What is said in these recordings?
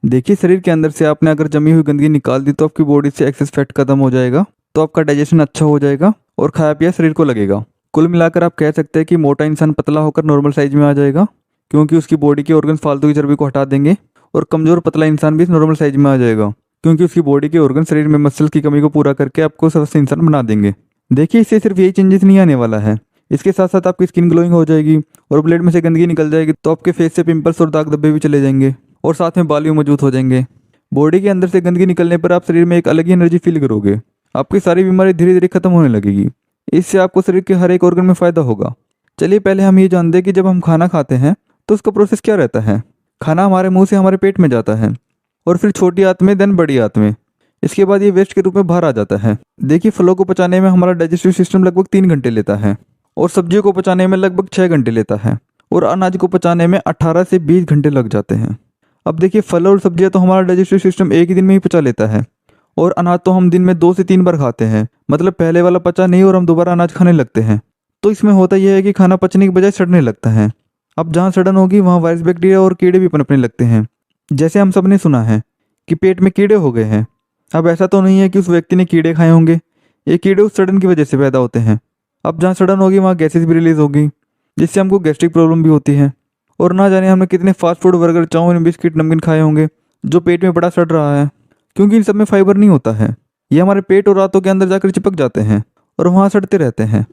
देखिए, शरीर के अंदर से आपने अगर जमी हुई गंदगी निकाल दी तो आपकी बॉडी से एक्सेस फैट खत्म हो जाएगा, तो आपका डाइजेशन अच्छा हो जाएगा और खाया पिया शरीर को लगेगा। कुल मिलाकर आप कह सकते हैं कि मोटा इंसान पतला होकर नॉर्मल साइज में आ जाएगा, क्योंकि उसकी बॉडी के ऑर्गन फालतू की चर्बी को हटा देंगे। और कमज़ोर पतला इंसान भी नॉर्मल साइज में आ जाएगा, क्योंकि उसकी बॉडी के ऑर्गन शरीर में मसल की कमी को पूरा करके आपको स्वस्थ इंसान बना देंगे। देखिए, इससे सिर्फ यही चेंजेस नहीं आने वाला है, इसके साथ साथ आपकी स्किन ग्लोइंग हो जाएगी और ब्लड में से गंदगी निकल जाएगी, तो आपके फेस से पिंपल्स और दाग धब्बे भी चले जाएंगे और साथ में बाल भी मजबूत हो जाएंगे। बॉडी के अंदर से गंदगी निकलने पर आप शरीर में एक अलग ही एनर्जी फील करोगे। आपकी सारी बीमारी धीरे धीरे खत्म होने लगेगी। इससे आपको शरीर के हर एक ऑर्गन में फायदा होगा। चलिए पहले हम ये जानते हैं कि जब हम खाना खाते हैं तो उसका प्रोसेस क्या रहता है। खाना हमारे मुंह से हमारे पेट में जाता है और फिर छोटी आंत में, देन बड़ी आंत में। इसके बाद ये वेस्ट के रूप में बाहर आ जाता है। देखिए, फलों को पचाने में हमारा डाइजेस्टिव सिस्टम लगभग 3 घंटे लेता है और सब्जियों को पचाने में लगभग 6 घंटे लेता है और अनाज को पचाने में 18 से 20 घंटे लग जाते हैं। अब देखिए, फल और सब्जियां तो हमारा डाइजेस्टिव सिस्टम एक ही दिन में ही पचा लेता है और अनाज तो हम दिन में 2 से 3 बार खाते हैं। मतलब पहले वाला पचा नहीं और हम दोबारा अनाज खाने लगते हैं। तो इसमें होता यह है कि खाना पचने की बजाय सड़ने लगता है। अब जहाँ सड़न होगी वहाँ वायरस, बैक्टीरिया और कीड़े भी पनपने लगते हैं। जैसे हम सब ने सुना है कि पेट में कीड़े हो गए हैं। अब ऐसा तो नहीं है कि उस व्यक्ति ने कीड़े खाए होंगे, ये कीड़े उस सड़न की वजह से पैदा होते हैं। अब जहाँ सड़न होगी वहाँ गैसेस भी रिलीज होगी, जिससे हमको गैस्ट्रिक प्रॉब्लम भी होती है। और ना जाने हमने कितने fast food, burger, chowmein, biscuit, नमकीन खाए होंगे जो पेट में बड़ा सड़ रहा है, क्योंकि इन सब में फाइबर नहीं होता है। ये हमारे पेट और रातों के अंदर जाकर चिपक जाते हैं और वहाँ सड़ते रहते हैं।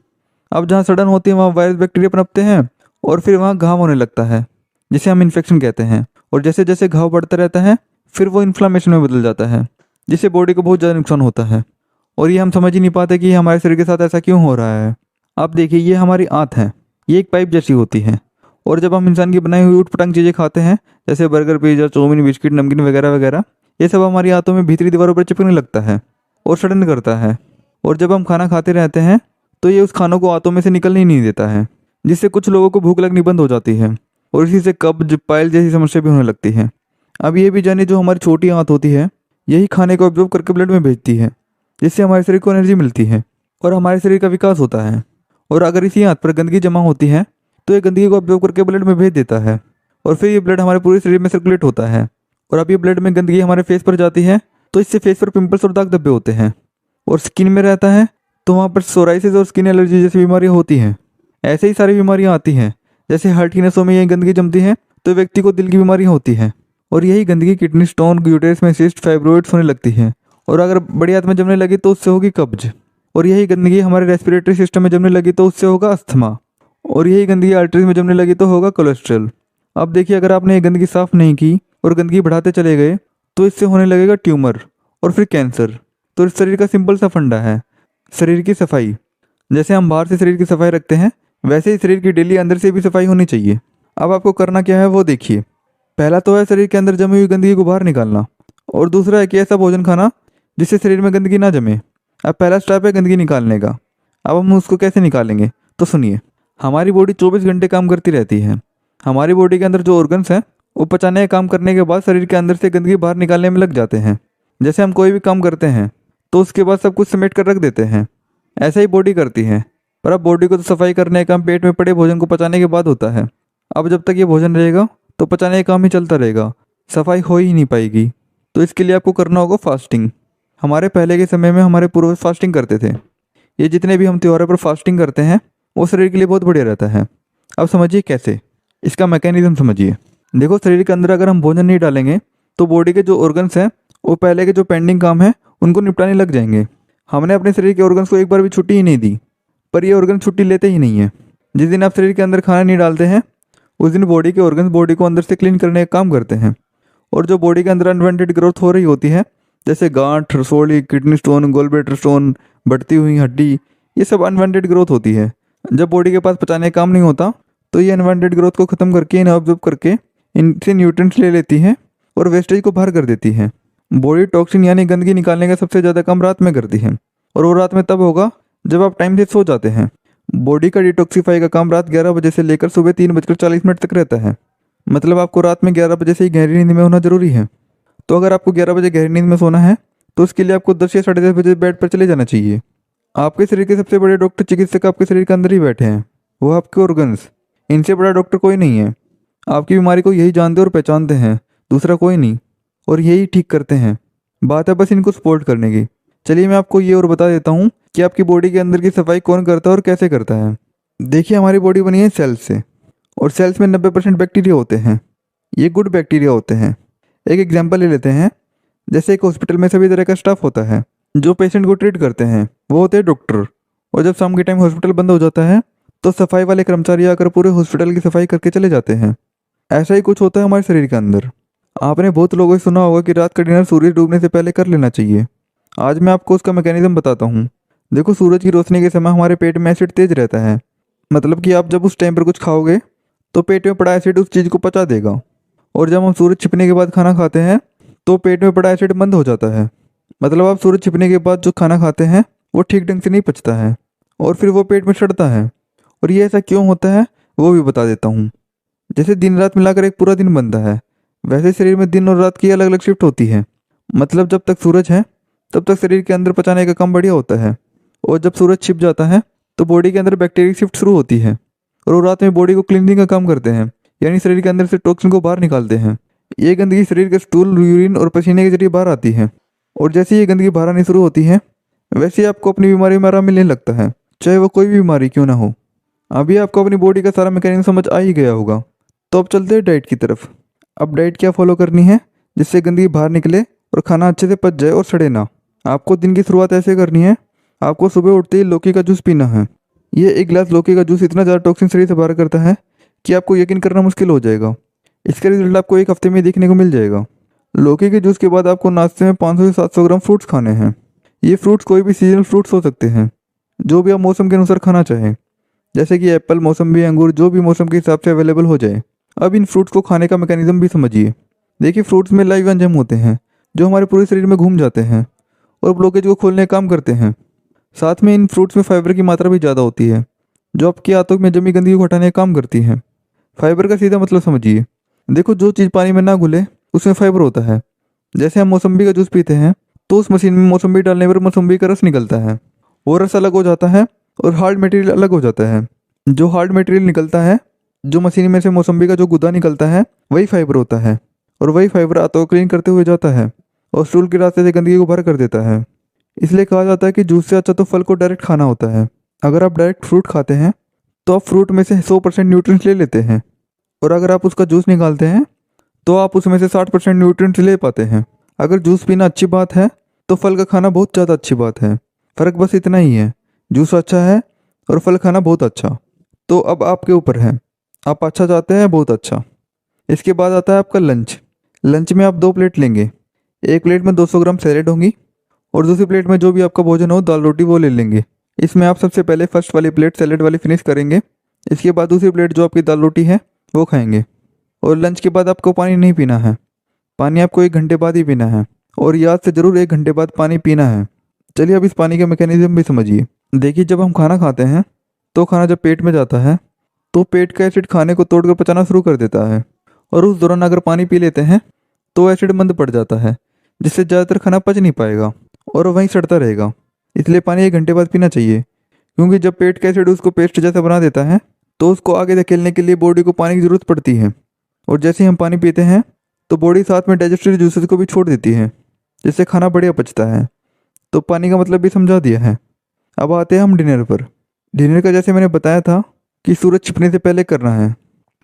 अब जहाँ सड़न होती है वहाँ वायरस, बैक्टीरिया पनपते हैं और फिर वहाँ घाव होने लगता है, जिसे हम इन्फेक्शन कहते हैं। और जैसे जैसे घाव बढ़ता रहता है फिर वो इन्फ्लामेशन में बदल जाता है, जिससे बॉडी को बहुत ज़्यादा नुकसान होता है। और ये हम समझ ही नहीं पाते कि हमारे शरीर के साथ ऐसा क्यों हो रहा है। आप देखिए, ये हमारी आंत है, ये एक पाइप जैसी होती है। और जब हम इंसान की बनाई हुई ऊटपटांग चीज़ें खाते हैं, जैसे बर्गर, पिज्जा, चाउमीन, बिस्किट, नमकीन वगैरह वगैरह, ये सब हमारी आंतों में भीतरी दीवारों पर चिपकने लगता है और सड़न करता है। और जब हम खाना खाते रहते हैं तो ये उस खानों को आंतों में से निकलने ही नहीं देता है, जिससे कुछ लोगों को भूख लगनी बंद हो जाती है और इसी से कब्ज, पाइल जैसी समस्या भी होने लगती है। अब ये भी जानिए, जो हमारी छोटी आंत होती है यही खाने को ऑब्जॉर्व करके ब्लड में भेजती है, जिससे हमारे शरीर को एनर्जी मिलती है और हमारे शरीर का विकास होता है। और अगर इसी आंत पर गंदगी जमा होती है तो ये गंदगी को ऑब्जॉर्व करके ब्लड में भेज देता है और फिर ये ब्लड हमारे पूरे शरीर में सर्कुलेट होता है। और अब ये ब्लड में गंदगी हमारे फेस पर जाती है तो इससे फेस पर पिंपल्स और दाग धब्बे होते हैं। और स्किन में रहता है तो वहाँ पर सोराइसिस और स्किन एलर्जी जैसी बीमारियाँ होती हैं। ऐसे ही सारी बीमारियाँ आती हैं। जैसे हार्ट की नसों में ये गंदगी जमती है तो व्यक्ति को दिल की बीमारियाँ होती हैं। और यही गंदगी किडनी स्टोन, यूटेरस में सिस्ट, फाइब्रोइड्स होने लगती है। और अगर बड़ी आंत में जमने लगी तो उससे होगी कब्ज। और यही गंदगी हमारे रेस्पिरेटरी सिस्टम में जमने लगी तो उससे होगा अस्थमा। और यही गंदगी आर्टरीज में जमने लगी तो होगा कोलेस्ट्रॉल। अब देखिए, अगर आपने ये गंदगी साफ नहीं की और गंदगी बढ़ाते चले गए तो इससे होने लगेगा ट्यूमर और फिर कैंसर। तो इस शरीर का सिंपल सा फंडा है शरीर की सफाई। जैसे हम बाहर से शरीर की सफाई रखते हैं, वैसे ही शरीर की डेली अंदर से भी सफाई होनी चाहिए। अब आपको करना क्या है वो देखिए। पहला तो है शरीर के अंदर जमी हुई गंदगी को बाहर निकालना, और दूसरा है कि ऐसा भोजन खाना जिससे शरीर में गंदगी ना जमे। अब पहला स्टेप है गंदगी निकालने का। अब हम उसको कैसे निकालेंगे तो सुनिए। हमारी बॉडी 24 घंटे काम करती रहती है। हमारी बॉडी के अंदर जो ऑर्गन्स हैं वो पचाने का काम करने के बाद शरीर के अंदर से गंदगी बाहर निकालने में लग जाते हैं। जैसे हम कोई भी काम करते हैं तो उसके बाद सब कुछ समेट कर रख देते हैं, ऐसा ही बॉडी करती है। पर अब बॉडी को तो सफाई करने का काम पेट में पड़े भोजन को पचाने के बाद होता है। अब जब तक ये भोजन रहेगा तो पचाने का काम ही चलता रहेगा, सफाई हो ही नहीं पाएगी। तो इसके लिए आपको करना होगा फास्टिंग। हमारे पहले के समय में हमारे पूर्वज फास्टिंग करते थे। ये जितने भी हम त्योहारों पर फास्टिंग करते हैं वो शरीर के लिए बहुत बढ़िया रहता है। अब समझिए कैसे, इसका मैकेनिज्म समझिए। देखो, शरीर के अंदर अगर हम भोजन नहीं डालेंगे तो बॉडी के जो ऑर्गन्स हैं वो पहले के जो पेंडिंग काम है उनको निपटाने लग जाएंगे। हमने अपने शरीर के ऑर्गन्स को एक बार भी छुट्टी ही नहीं दी, पर ये ऑर्गन छुट्टी लेते ही नहीं है। जिस दिन आप शरीर के अंदर खाना नहीं डालते हैं उस दिन बॉडी के ऑर्गन्स बॉडी को अंदर से क्लीन करने का काम करते हैं। और जो बॉडी के अंदर अनवांटेड ग्रोथ हो रही होती है, जैसे गांठ, रसोली, किडनी स्टोन, गॉलब्लैडर स्टोन, बढ़ती हुई हड्डी, ये सब अनवांटेड ग्रोथ होती है। जब बॉडी के पास पचाने का काम नहीं होता तो ये अनवांटेड ग्रोथ को ख़त्म करके, इन्हें ऑब्जॉर्व करके इनसे न्यूट्रिएंट्स ले लेती है और वेस्टेज को बाहर कर देती है। बॉडी टॉक्सिन यानी गंदगी निकालने का सबसे ज़्यादा काम रात में करती है, और वो रात में तब होगा जब आप टाइम से सो जाते हैं। बॉडी का डिटॉक्सीफाई का काम रात 11 बजे से लेकर सुबह 3:40 तक रहता है। मतलब आपको रात में 11 बजे से ही गहरी नींद में होना जरूरी है। तो अगर आपको 11 बजे गहरी नींद में सोना है तो उसके लिए आपको 10 या 10:30 बजे बेड पर चले जाना चाहिए। आपके शरीर के सबसे बड़े डॉक्टर, चिकित्सक आपके शरीर के अंदर ही बैठे हैं, वो आपके ऑर्गन्स। इनसे बड़ा डॉक्टर कोई नहीं है। आपकी बीमारी को यही जानते और पहचानते हैं, दूसरा कोई नहीं। और यही ठीक करते हैं। बात है बस इनको सपोर्ट करने की। चलिए मैं आपको ये और बता देता हूँ कि आपकी बॉडी के अंदर की सफाई कौन करता है और कैसे करता है। देखिए हमारी बॉडी बनी है सेल्स से, और सेल्स में 90% बैक्टीरिया होते हैं। ये गुड बैक्टीरिया होते हैं। एक एग्जांपल ले लेते हैं। जैसे एक हॉस्पिटल में सभी तरह का स्टाफ होता है जो पेशेंट को ट्रीट करते हैं, वो होते हैं डॉक्टर। और जब शाम के टाइम हॉस्पिटल बंद हो जाता है तो सफाई वाले कर्मचारी आकर पूरे हॉस्पिटल की सफाई करके चले जाते हैं। ऐसा ही कुछ होता है हमारे शरीर के अंदर। आपने बहुत लोगों से सुना होगा कि रात का डिनर सूरज डूबने से पहले कर लेना चाहिए। आज मैं आपको उसका मैकेनिज्म बताता हूँ। देखो, सूरज की रोशनी के समय हमारे पेट में एसिड तेज रहता है। मतलब कि आप जब उस टाइम पर कुछ खाओगे तो पेट में पड़ा एसिड उस चीज़ को पचा देगा। और जब हम सूरज छिपने के बाद खाना खाते हैं तो पेट में पड़ा एसिड बंद हो जाता है। मतलब आप सूरज छिपने के बाद जो खाना खाते हैं वो ठीक ढंग से नहीं पचता है और फिर वो पेट में सड़ता है। और ये ऐसा क्यों होता है वो भी बता देता हूँ। जैसे दिन रात मिलाकर एक पूरा दिन बनता है, वैसे शरीर में दिन और रात की अलग अलग शिफ्ट होती है। मतलब जब तक सूरज है तब तक शरीर के अंदर पचाने का काम बढ़िया होता है, और जब सूरज छिप जाता है तो बॉडी के अंदर बैक्टीरिया की शिफ्ट शुरू होती है। और वो रात में बॉडी को क्लीनिंग का काम करते हैं, यानी शरीर के अंदर से टॉक्सिन को बाहर निकालते हैं। ये गंदगी शरीर के स्टूल, यूरिन और पसीने के जरिए बाहर आती है। और जैसे ही ये गंदगी बाहर आनी शुरू होती है वैसे ही आपको अपनी बीमारी में आराम मिलने लगता है, चाहे वो कोई भी बीमारी क्यों ना हो। अभी आपको अपनी बॉडी का सारा मैकेनिज्म समझ आ ही गया होगा। तो अब चलते हैं डाइट की तरफ। अब डाइट क्या फॉलो करनी है जिससे गंदगी बाहर निकले और खाना अच्छे से पच जाए और सड़े ना। आपको दिन की शुरुआत ऐसे करनी है। आपको सुबह उठते ही लौकी का जूस पीना है। ये एक गिलास लौकी का जूस इतना ज़्यादा टॉक्सिन शरीर से बाहर करता है कि आपको यकीन करना मुश्किल हो जाएगा। इसका रिजल्ट आपको एक हफ्ते में देखने को मिल जाएगा। लौकी के जूस के बाद आपको नाश्ते में 500 से 700 ग्राम फ्रूट्स खाने हैं। ये फ्रूट्स कोई भी सीजनल फ्रूट्स हो सकते हैं, जो भी आप मौसम के अनुसार खाना चाहें, जैसे कि एप्पल, मौसम्बी, अंगूर, जो भी मौसम के हिसाब से अवेलेबल हो जाए। अब इन फ्रूट्स को खाने का मैकेनिज्म भी समझिए। देखिए, फ्रूट्स में लाइव एंजाइम होते हैं जो हमारे पूरे शरीर में घूम जाते हैं और ब्लॉकेज को खोलने का काम करते हैं। साथ में इन फ्रूट्स में फाइबर की मात्रा भी ज़्यादा होती है जो आपकी आंतों में जमी गंदगी को हटाने का काम करती है। फाइबर का सीधा मतलब समझिए। देखो, जो चीज़ पानी में ना घुले उसमें फाइबर होता है। जैसे हम मौसम्बी का जूस पीते हैं तो उस मशीन में मौसम्बी डालने पर मौसम्बी का रस निकलता है। वो रस अलग हो जाता है और हार्ड मटेरियल अलग हो जाता है। जो हार्ड मटेरियल निकलता है, जो मशीन में से मौसम्बी का जो गुदा निकलता है, वही फाइबर होता है। और वही फाइबर आंतों को क्लीन करते हुए जाता है और स्टूल के रास्ते से गंदगी को बाहर कर देता है। इसलिए कहा जाता है कि जूस से अच्छा तो फल को डायरेक्ट खाना होता है। अगर आप डायरेक्ट फ्रूट खाते हैं तो आप फ्रूट में से 100% न्यूट्रिएंट्स ले लेते हैं, और अगर आप उसका जूस निकालते हैं तो आप उसमें से 60% न्यूट्रिएंट्स ले पाते हैं। अगर जूस पीना अच्छी बात है तो फल का खाना बहुत ज़्यादा अच्छी बात है। फ़र्क बस इतना ही है, जूस अच्छा है और फल खाना बहुत अच्छा। तो अब आपके ऊपर है, आप अच्छा चाहते हैं, बहुत अच्छा। इसके बाद आता है आपका लंच। लंच में आप 2 प्लेट लेंगे। एक प्लेट में 200 ग्राम सैलेड होंगी और दूसरी प्लेट में जो भी आपका भोजन हो, दाल रोटी, वो ले लेंगे। इसमें आप सबसे पहले फर्स्ट वाली प्लेट सैलेड वाली फिनिश करेंगे। इसके बाद दूसरी प्लेट जो आपकी दाल रोटी है वो खाएंगे। और लंच के बाद आपको पानी नहीं पीना है। पानी आपको 1 घंटे बाद ही पीना है, और याद से ज़रूर 1 घंटे बाद पानी पीना है। चलिए अब इस पानी का मैकेनिज्म भी समझिए। देखिए, जब हम खाना खाते हैं तो खाना जब पेट में जाता है तो पेट का एसिड खाने को तोड़कर पचाना शुरू कर देता है, और उस दौरान अगर पानी पी लेते हैं तो एसिड मंद पड़ जाता है, जिससे ज़्यादातर खाना पच नहीं पाएगा और वहीं सड़ता रहेगा। इसलिए पानी 1 घंटे बाद पीना चाहिए, क्योंकि जब पेट का एसिड उसको पेस्ट जैसा बना देता है तो उसको आगे धकेलने के लिए बॉडी को पानी की ज़रूरत पड़ती है। और जैसे ही हम पानी पीते हैं तो बॉडी साथ में डाइजेस्टिव जूसेस को भी छोड़ देती है, जिससे खाना बढ़िया पचता है। तो पानी का मतलब भी समझा दिया है। अब आते हैं हम डिनर पर। डिनर का जैसे मैंने बताया था कि सूरज छिपने से पहले करना है,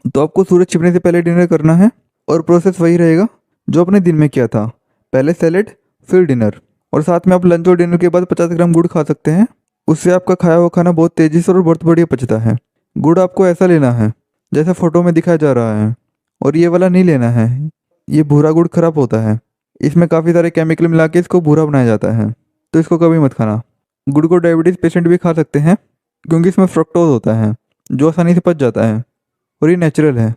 तो आपको सूरज छिपने से पहले डिनर करना है, और प्रोसेस वही रहेगा जो आपने दिन में किया था। पहले सैलेड, फिर डिनर, और साथ में आप लंच और डिनर के बाद 50 ग्राम गुड़ खा सकते हैं। उससे आपका खाया हुआ खाना बहुत तेज़ी से और बहुत बढ़िया पचता है। गुड़ आपको ऐसा लेना है जैसा फ़ोटो में दिखाया जा रहा है, और ये वाला नहीं लेना है। ये भूरा गुड़ खराब होता है, इसमें काफ़ी सारे केमिकल मिला के इसको भूरा बनाया जाता है, तो इसको कभी मत खाना। गुड़ को डायबिटीज़ पेशेंट भी खा सकते हैं, क्योंकि इसमें फ्रक्टोज होता है जो आसानी से पच जाता है और ये नेचुरल है।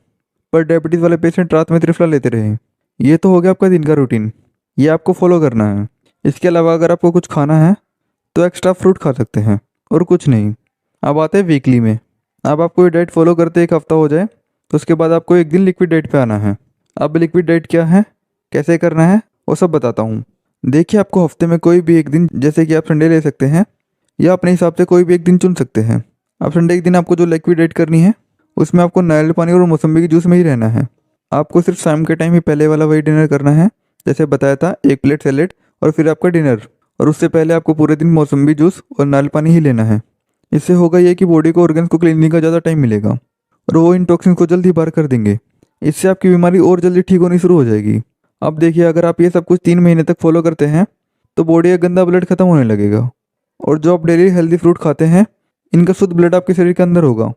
पर डायबिटीज़ वाले पेशेंट रात में त्रिफला लेते रहे। ये तो हो गया आपका दिन का रूटीन, ये आपको फॉलो करना है। इसके अलावा अगर आपको कुछ खाना है तो एक्स्ट्रा फ्रूट खा सकते हैं, और कुछ नहीं। अब आते हैं वीकली में। अब आपको ये डाइट फॉलो करते 1 हफ्ता हो जाए तो उसके बाद आपको 1 दिन लिक्विड डाइट पे आना है। अब लिक्विड डाइट क्या है, कैसे करना है, वो सब बताता हूँ। देखिए, आपको हफ्ते में कोई भी एक दिन, जैसे कि आप संडे ले सकते हैं या अपने हिसाब से कोई भी एक दिन चुन सकते हैं। अब संडे के दिन आपको जो लिक्विड डाइट करनी है उसमें आपको नारियल पानी और मौसम्बी के जूस में ही रहना है। आपको सिर्फ शाम के टाइम ही पहले वाला वही डिनर करना है जैसे बताया था, 1 प्लेट सैलेड और फिर आपका डिनर। और उससे पहले आपको पूरे दिन मौसम्बी जूस और नारियल पानी ही लेना है। इससे होगा ये कि बॉडी को ऑर्गन्स को क्लीनिंग का ज़्यादा टाइम मिलेगा और वो इन टॉक्सिन को जल्दी बाहर कर देंगे। इससे आपकी बीमारी और जल्दी ठीक होनी शुरू हो जाएगी। अब देखिए, अगर आप ये सब कुछ 3 महीने तक फॉलो करते हैं तो बॉडी का गंदा ब्लड खत्म होने लगेगा। और जो आप डेली हेल्दी फ्रूट खाते हैं, इनका शुद्ध ब्लड आपके शरीर के अंदर होगा,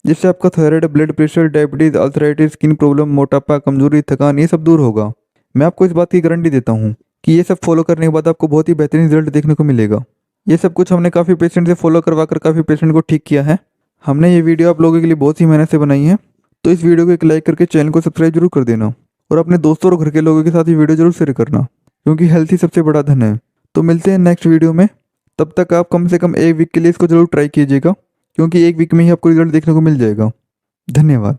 जिससे आपका thyroid, blood pressure, diabetes, ulceritis, skin problem, मोटापा, कमजोरी, थकान, ये सब दूर होगा। मैं आपको इस बात की गारंटी देता हूँ कि ये सब फॉलो करने के बाद आपको बहुत ही बेहतरीन रिजल्ट देखने को मिलेगा। ये सब कुछ हमने काफ़ी पेशेंट से फॉलो करवा कर काफ़ी पेशेंट को ठीक किया है। हमने ये वीडियो आप लोगों के लिए बहुत ही मेहनत से बनाई है। तो इस वीडियो को एक लाइक करके चैनल को सब्सक्राइब जरूर कर देना और अपने दोस्तों और घर के लोगों के साथ ये वीडियो जरूर शेयर करना, क्योंकि हेल्थ ही सबसे बड़ा धन है। तो मिलते हैं नेक्स्ट वीडियो में। तब तक आप कम से कम 1 वीक के लिए इसको जरूर ट्राई कीजिएगा, क्योंकि 1 वीक में ही आपको रिजल्ट देखने को मिल जाएगा। धन्यवाद।